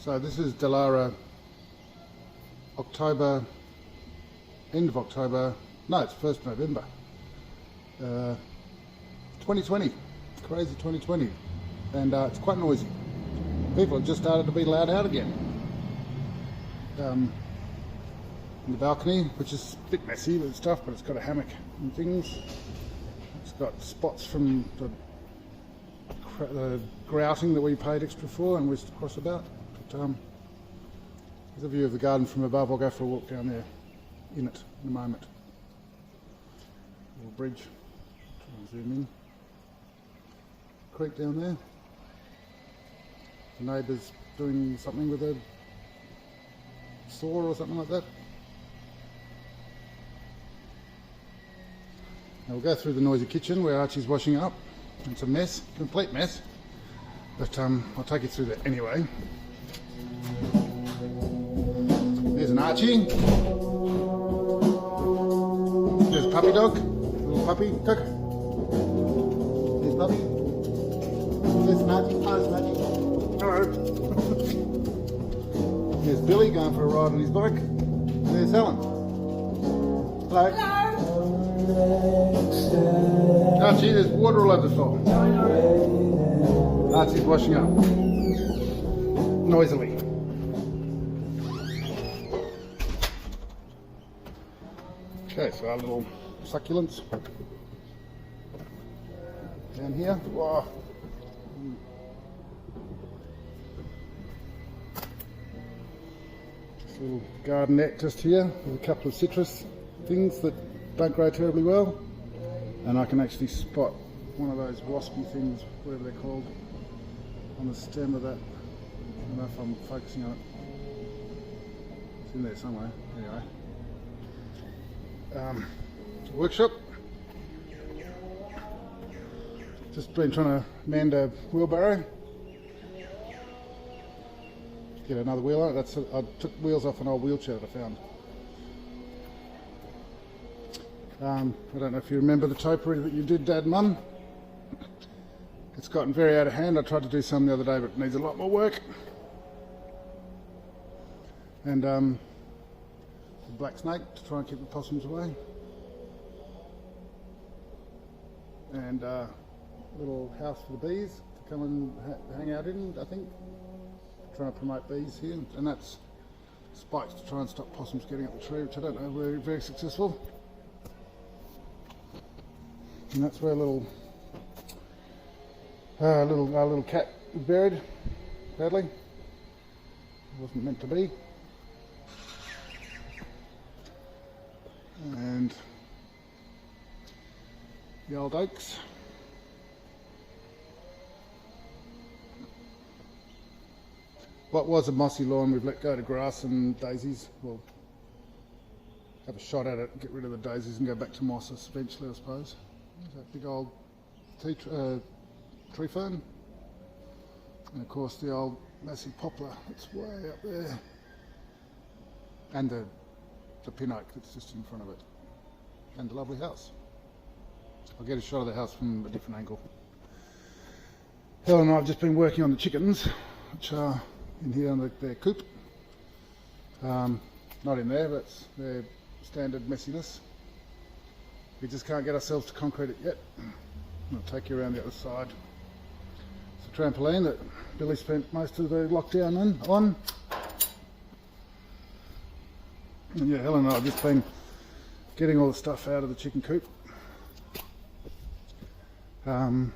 So this is Delara October, end of October, no, it's 1st November 2020, crazy 2020, and it's quite noisy. People have just started to be allowed out again. In the balcony, which is a bit messy with stuff, but it's got a hammock and things. It's got spots from the grouting that we paid extra for and whizzed across about. But, there's a view of the garden from above. I'll go for a walk down there in it in a moment. Little bridge. Try and zoom in. Creek down there. The neighbour's doing something with a saw or something like that. Now we'll go through the noisy kitchen where Archie's washing up. It's a mess, complete mess, but I'll take you through that anyway. There's an Archie. There's a puppy dog, little puppy. Cook. There's puppy. There's an Archie. Oh, there's an Archie. Hello. There's Billy going for a ride on his bike. There's Helen. Hello. Archie, there's water all over the floor. Archie's washing up. Noisily. Okay, so our little succulents. Down here. Whoa. This little gardenette just here with a couple of citrus things that don't grow terribly well, and I can actually spot one of those waspy things, whatever they're called, on the stem of that. I don't know if I'm focusing on it. It's in there somewhere. Anyway, workshop. Just been trying to mend a wheelbarrow. Get another wheel on it. I took wheels off an old wheelchair that I found. I don't know if you remember the topiary that you did, Dad, Mum. It's gotten very out of hand. I tried to do some the other day, but it needs a lot more work. And the black snake to try and keep the possums away. And a little house for the bees to come and hang out in, I think. Trying to promote bees here. And that's spikes to try and stop possums getting up the tree, which I don't know, very, very successful. And that's where our little cat was buried, badly. Wasn't meant to be. And the old oaks. What was a mossy lawn, we've let go to grass and daisies. We'll have a shot at it, get rid of the daisies and go back to mosses eventually, I suppose. There's that big old tree fern, and of course the old massive poplar that's way up there, and the pin oak that's just in front of it, and the lovely house. I'll get a shot of the house from a different angle. Helen and I have just been working on the chickens, which are in here on their coop. Not in there, but it's their standard messiness. We just can't get ourselves to concrete it yet. I'll take you around the other side. It's a trampoline that Billy spent most of the lockdown on. And yeah, Helen and I have just been getting all the stuff out of the chicken coop. So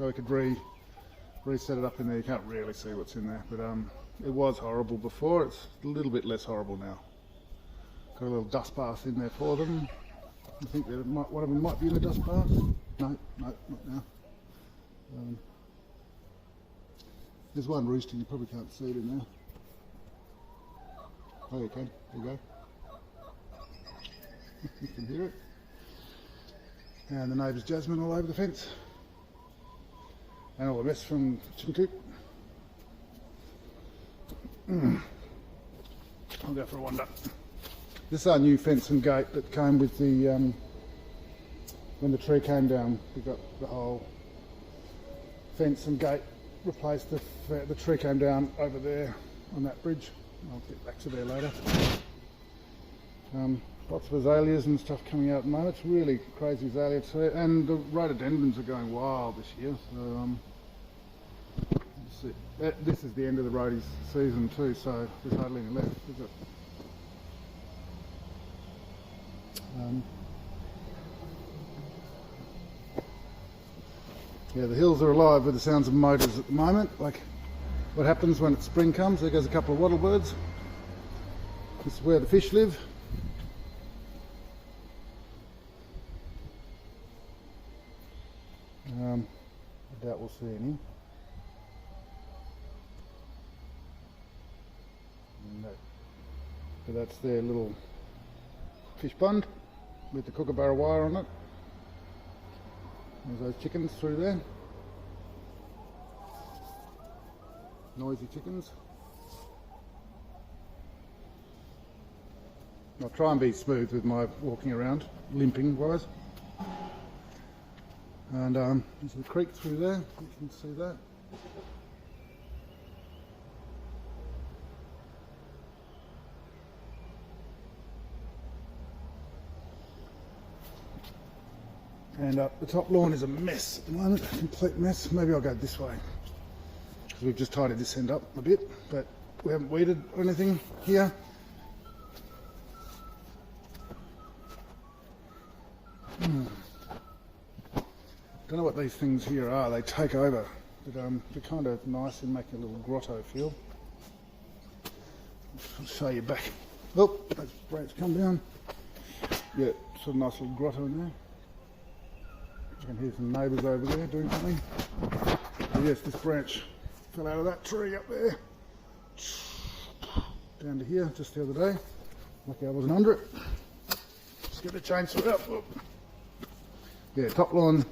we could reset it up in there. You can't really see what's in there, but it was horrible before. It's a little bit less horrible now. Got a little dust bath in there for them. I think that one of them might be in the dust bath. No, not now. There's one roosting, you probably can't see it in there. Oh, you can. There you go. You can hear it. And the neighbour's jasmine all over the fence. And all the mess from the chicken coop. I'll go for a wander. This is our new fence and gate that came with the, when the tree came down, we got the whole fence and gate replaced. The tree came down over there on that bridge. I'll get back to there later. Lots of azaleas and stuff coming out at the moment. It's really crazy azalea too, and the rhododendrons are going wild this year. So let's see. This is the end of the rhodie season too, so there's hardly any left, is it? Yeah, the hills are alive with the sounds of motors at the moment. Like what happens when spring comes, there goes a couple of wattlebirds. This is where the fish live. I doubt we'll see any. No. But that's their little fish pond with the kookaburra wire on it. There's those chickens through there. Noisy chickens. I'll try and be smooth with my walking around, limping wise. And there's the creek through there, you can see that. And the top lawn is a mess at the moment, a complete mess. Maybe I'll go this way, because we've just tidied this end up a bit, but we haven't weeded or anything here. Don't know what these things here are, they take over, but they're kind of nice in making a little grotto feel. I'll show you back. Oh, those branches come down. Yeah, sort of nice little grotto in there. I can hear some neighbours over there doing something. But yes, this branch fell out of that tree up there. Down to here just the other day. Lucky I wasn't under it. Just get the chainsaw out. Whoop. Yeah, top lawn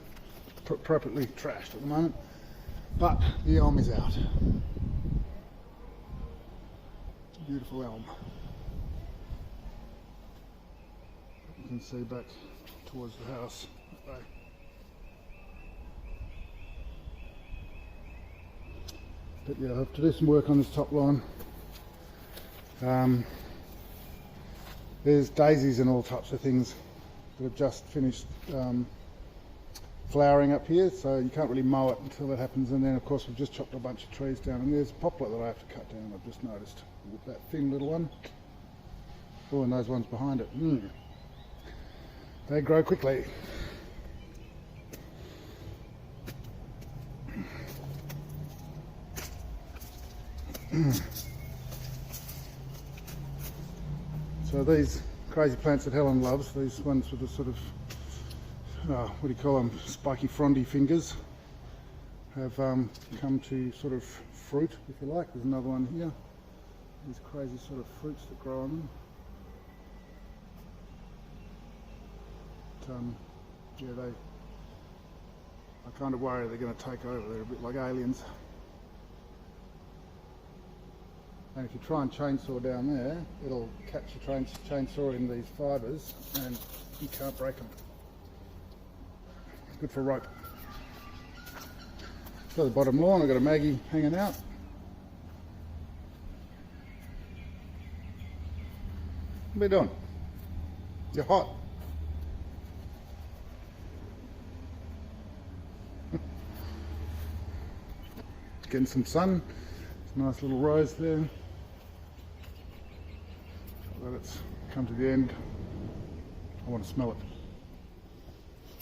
appropriately trashed at the moment, but the elm is out. Beautiful elm. You can see back towards the house that way. But yeah, I have to do some work on this top lawn. There's daisies and all types of things that have just finished flowering up here, so you can't really mow it until that happens. And then of course we've just chopped a bunch of trees down, and there's poplar that I have to cut down, I've just noticed, with that thin little one. Oh, and those ones behind it, they grow quickly. So these crazy plants that Helen loves, these ones with the sort of what do you call them, spiky frondy fingers, have come to sort of fruit, if you like. There's another one here, these crazy sort of fruits that grow on them. But, yeah, I kind of worry they're going to take over. They're a bit like aliens. And if you try and chainsaw down there, it'll catch your chainsaw in these fibres and you can't break them. Good for rope. So the bottom lawn, I've got a Maggie hanging out. What are you doing? You're hot. Getting some sun. It's a nice little rose there. Let it come to the end. I want to smell it.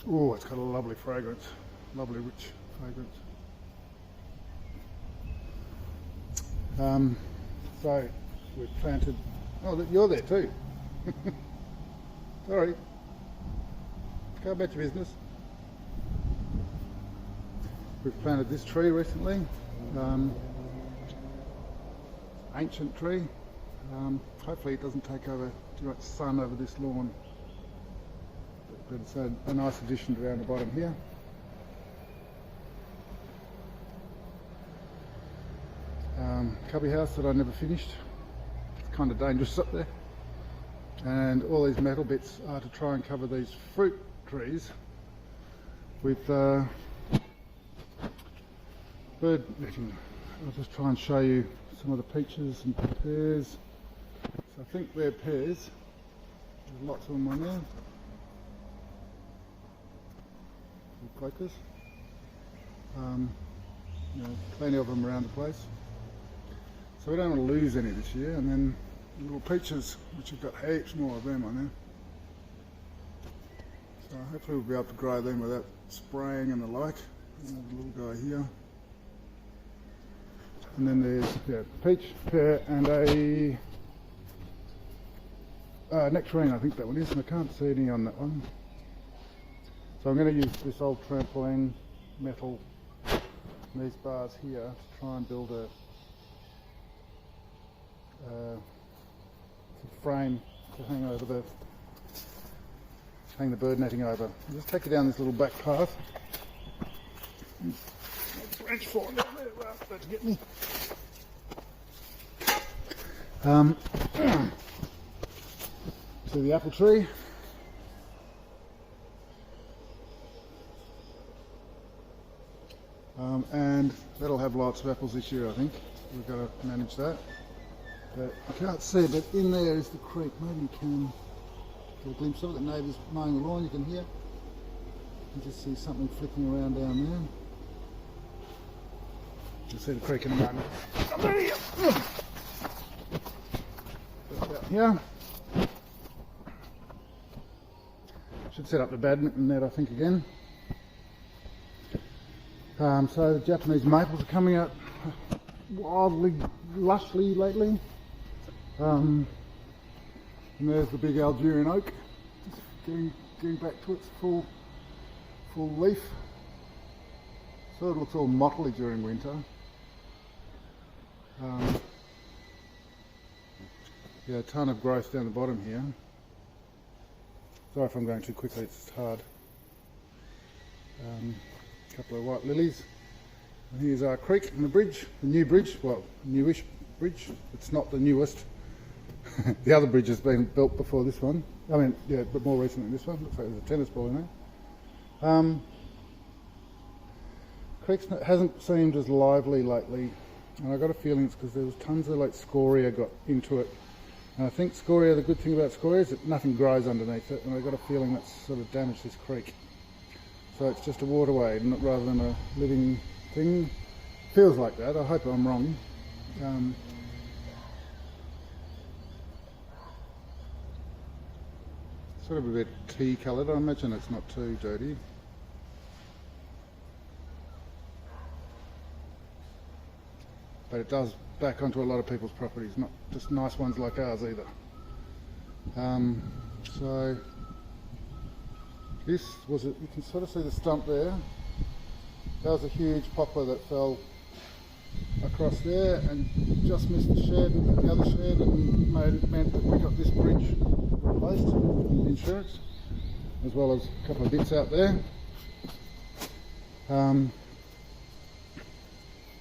Oh, it's got a lovely fragrance, lovely rich fragrance. So we've planted. Oh, you're there too. Sorry, go about your business. We've planted this tree recently. Ancient tree. Hopefully it doesn't take over too much sun over this lawn. But it's a nice addition around the bottom here. Cubby house that I never finished. It's kind of dangerous up there. And all these metal bits are to try and cover these fruit trees with bird netting. I'll just try and show you some of the peaches and pears. So I think they're pears. There's lots of them on there. Focus. You know, plenty of them around the place. So we don't want to lose any this year. And then little peaches, which have got heaps more of them on there. So hopefully we'll be able to grow them without spraying and the like. And there's a little guy here. And then there's peach, pear, and a nectarine, I think that one is, and I can't see any on that one. So I'm going to use this old trampoline metal, these bars here, to try and build a frame to hang the bird netting over. I'll just take you down this little back path. Branch falling down there, about to get me. To the apple tree. And that'll have lots of apples this year, I think. We've got to manage that. But I can't see, but in there is the creek. Maybe you can get a glimpse of it. The neighbour's mowing the lawn, you can hear. You can just see something flicking around down there. You'll see the creek in a moment. Here. Should set up the badminton net, I think, again. So the Japanese maples are coming out wildly, lushly lately. And there's the big Algerian oak, just getting back to its full leaf. Sort of looks all mottly during winter. Yeah, a ton of growth down the bottom here. Sorry if I'm going too quickly, it's just hard. A couple of white lilies. And here's our creek and the bridge, the new bridge, well, newish bridge. It's not the newest. The other bridge has been built before this one. I mean, yeah, but more recent than this one. Looks like there's a tennis ball in there. Creek hasn't seemed as lively lately, and I got a feeling it's because there was tons of like scoria got into it. And I think scoria, the good thing about scoria is that nothing grows underneath it, and I got a feeling that's sort of damaged this creek. So it's just a waterway rather than a living thing. Feels like that. I hope I'm wrong. Sort of a bit tea coloured. I imagine it's not too dirty. But it does back onto a lot of people's properties, not just nice ones like ours either. So this was it. You can sort of see the stump there. That was a huge poplar that fell across there and just missed the shed and the other shed, and meant that we got this bridge replaced with insurance, as well as a couple of bits out there.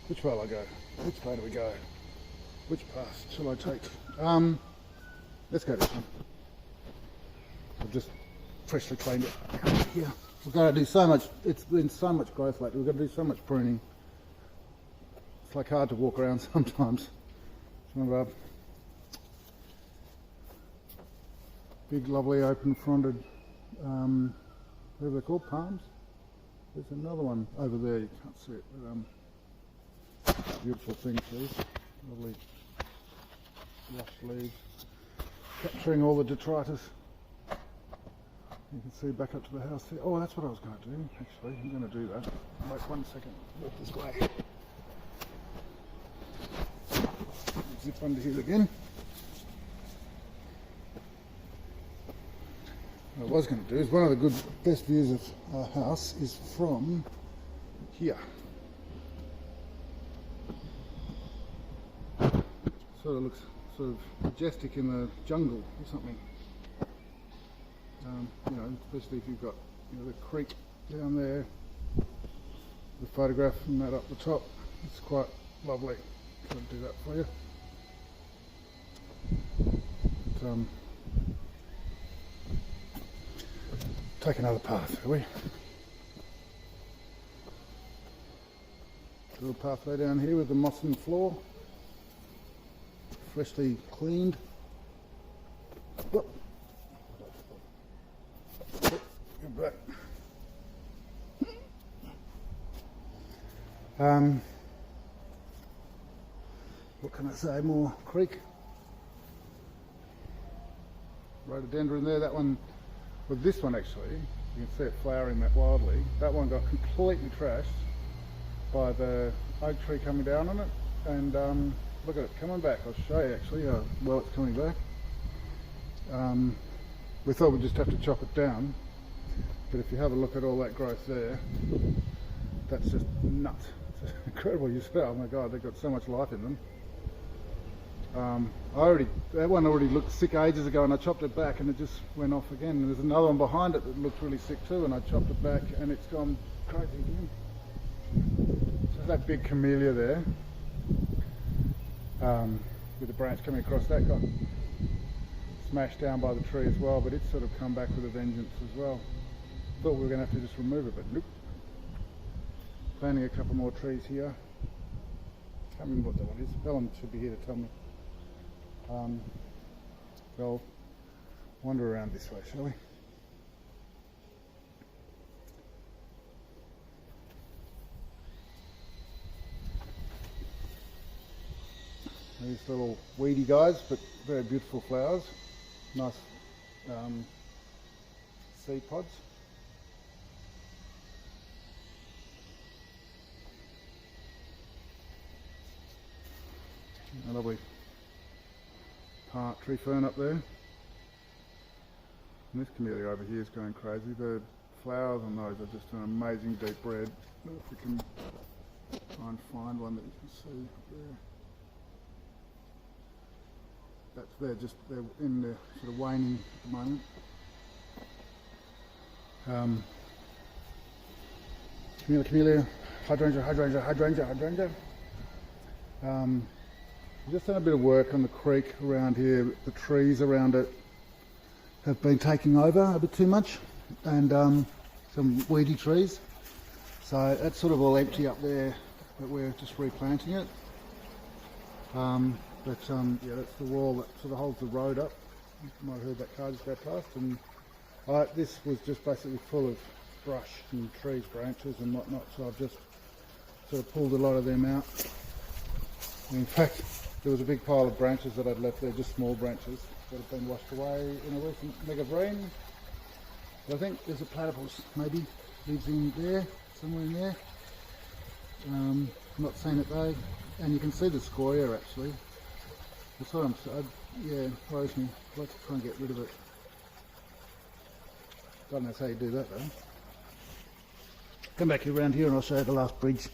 Which way will I go? Which way do we go? Which path shall I take? Let's go this one. I've just freshly cleaned it. Here. We've got to do so much, it's been so much growth lately, we've got to do so much pruning. It's like hard to walk around sometimes. Some of our big lovely open fronted, what are they called, palms? There's another one over there, you can't see it, but beautiful things these, lovely lush leaves, capturing all the detritus. You can see back up to the house there. Oh, that's what I was going to do, actually. I'm going to do that. Wait 1 second, walk this way. Zip under here again. What I was going to do is one of the best views of our house is from here. Sort of looks sort of majestic in the jungle or something. You know, especially if you've got the creek down there, the photograph and that up the top. It's quite lovely. I'll do that for you. But, take another path, shall we? A little pathway down here with the moss and floor. freshly cleaned. Whoop. Get back. What can I say? More creek. Rhododendron there. That one, with this one actually, you can see it flowering that wildly. That one got completely trashed by the oak tree coming down on it. And look at it coming back. I'll show you actually how well it's coming back. We thought we'd just have to chop it down, but if you have a look at all that growth there, that's just nuts. It's incredible. You say, oh my god, they've got so much life in them. That one already looked sick ages ago, and I chopped it back and it just went off again. And there's another one behind it that looked really sick too, and I chopped it back and it's gone crazy again. So that big camellia there, with the branch coming across, that got smashed down by the tree as well, but it's sort of come back with a vengeance as well. Thought we were going to have to just remove it, but nope. Planting a couple more trees here. Can't remember what that one is. Helen should be here to tell me. We'll wander around this way, shall we? These little weedy guys, but very beautiful flowers. Nice seed pods. A lovely tree fern up there. And this camellia over here is going crazy. The flowers on those are just an amazing deep red. If we can try and find one that you can see up there. They're in the sort of waning at the moment. Camellia, hydrangea. We've just done a bit of work on the creek around here. The trees around it have been taking over a bit too much, and some weedy trees. So that's sort of all empty up there, but we're just replanting it. Yeah, that's the wall that sort of holds the road up. You might have heard that car just go past. And this was just basically full of brush and trees, branches and whatnot, so I've just sort of pulled a lot of them out. And in fact, there was a big pile of branches that I'd left there, just small branches that have been washed away in a recent mega rain. But I think there's a platypus, maybe, lives in there, somewhere in there. Not seen it though. And you can see the scoria actually. That's what yeah, it worries me. I'd like to try and get rid of it. God knows how you do that though. Come back around here and I'll show you the last bridge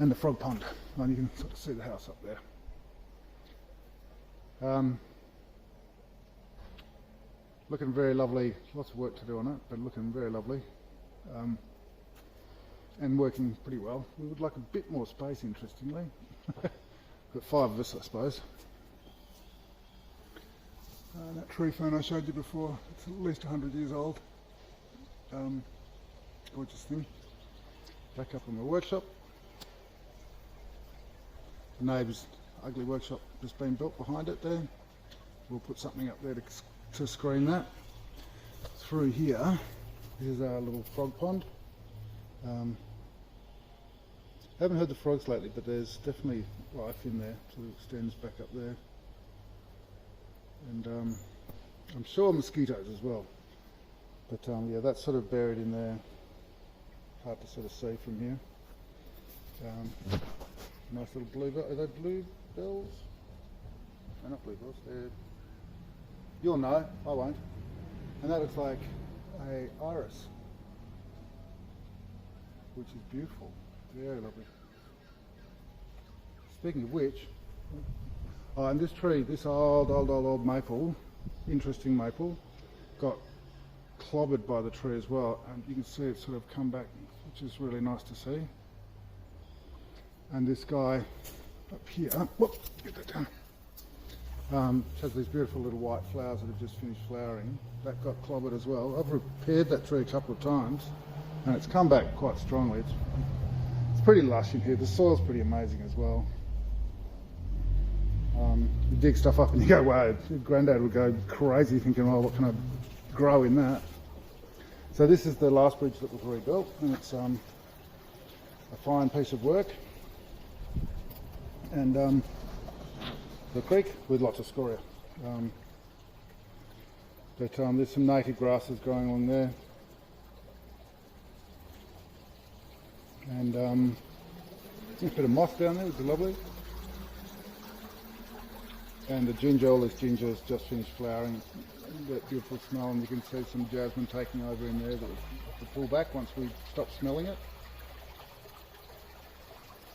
and the frog pond. And you can sort of see the house up there. Looking very lovely. Lots of work to do on it, but looking very lovely. And working pretty well. We would like a bit more space, interestingly. Got 5 of us, I suppose. That tree fern I showed you before, it's at least 100 years old. Gorgeous thing. Back up in my workshop. The neighbour's ugly workshop just been built behind it there. We'll put something up there to screen that. Through here, here's our little frog pond. Haven't heard the frogs lately, but there's definitely life in there, so it extends back up there. And I'm sure mosquitoes as well. But yeah, that's sort of buried in there. Hard to sort of see from here. Nice little bluebell. Are they bluebells? No, not bluebells. They're. You'll know. I won't. And that looks like a iris, which is beautiful. Very lovely. Speaking of which, and this tree, this old maple, interesting maple, got clobbered by the tree as well, and you can see it sort of come back, which is really nice to see. And this guy up here, whoop, get that down, has these beautiful little white flowers that have just finished flowering. That got clobbered as well. I've repaired that tree a couple of times, and it's come back quite strongly. It's pretty lush in here. The soil's pretty amazing as well. You dig stuff up and you go, wow, Granddad would go crazy thinking, oh, what can I grow in that? So this is the last bridge that was rebuilt, and it's a fine piece of work. And the creek with lots of scoria. But there's some native grasses growing along there. And there's a bit of moss down there, which is lovely. And the ginger, all this ginger has just finished flowering. That beautiful smell, and you can see some jasmine taking over in there that we'll have to pull back once we stop smelling it.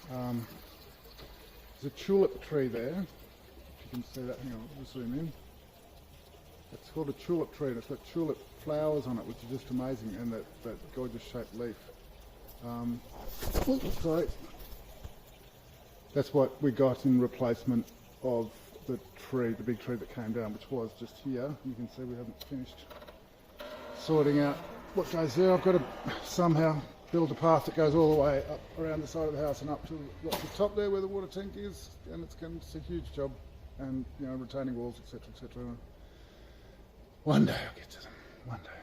There's a tulip tree there. If you can see that, hang on, we'll zoom in. It's called a tulip tree, and it's got tulip flowers on it, which is just amazing, and that gorgeous shaped leaf. Sorry. That's what we got in replacement of the tree, the big tree that came down, which was just here. You can see we haven't finished sorting out what goes there. I've got to somehow build a path that goes all the way up around the side of the house and up to the top there where the water tank is, and it's a huge job, and you know, retaining walls, etc., etc. One day I'll get to them. One day.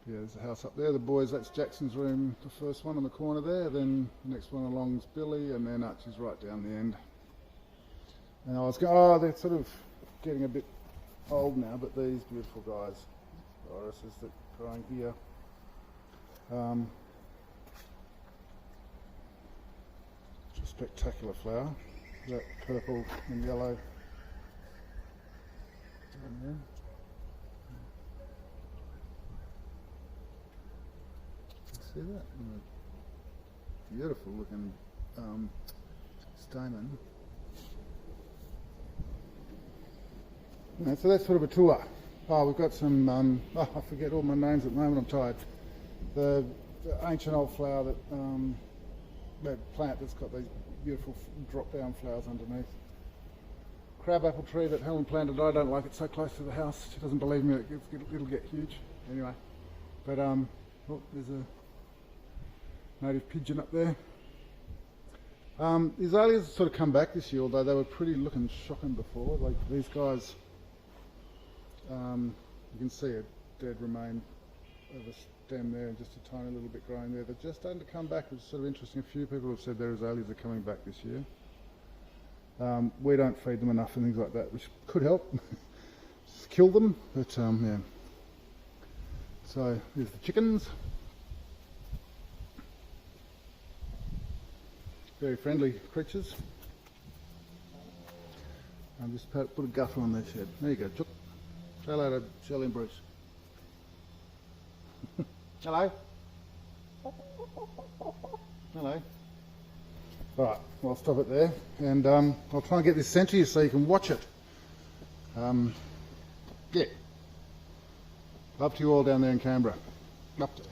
Yeah, there's a house up there. The boys, that's Jackson's room, the first one on the corner there. Then the next one along's Billy, and then Archie's right down the end. And I was going, oh, they're sort of getting a bit old now, but these beautiful guys, irises that are growing here. It's a spectacular flower. That purple and yellow down there. See that? Beautiful looking stamen. Yeah, so that's sort of a tour. Oh, we've got some, I forget all my names at the moment, I'm tired. The ancient old flower that plant that's got these beautiful drop down flowers underneath. Crabapple tree that Helen planted. I don't like it so close to the house. She doesn't believe me, it'll get huge. Anyway, but oh, there's a native pigeon up there. The azaleas have sort of come back this year, although they were pretty looking shocking before. Like these guys, you can see a dead remain of a stem there and just a tiny little bit growing there. They're just starting to come back, which is sort of interesting. A few people have said their azaleas are coming back this year. We don't feed them enough and things like that, which could help. Just kill them, but yeah. So here's the chickens. Very friendly creatures. I'll just put a guffer on their shed. There you go, Chook. Say hello to Shelley and Bruce. Hello. Hello. Alright, well, I'll stop it there, and I'll try and get this sent to you so you can watch it. Yeah. Love to you all down there in Canberra. Up to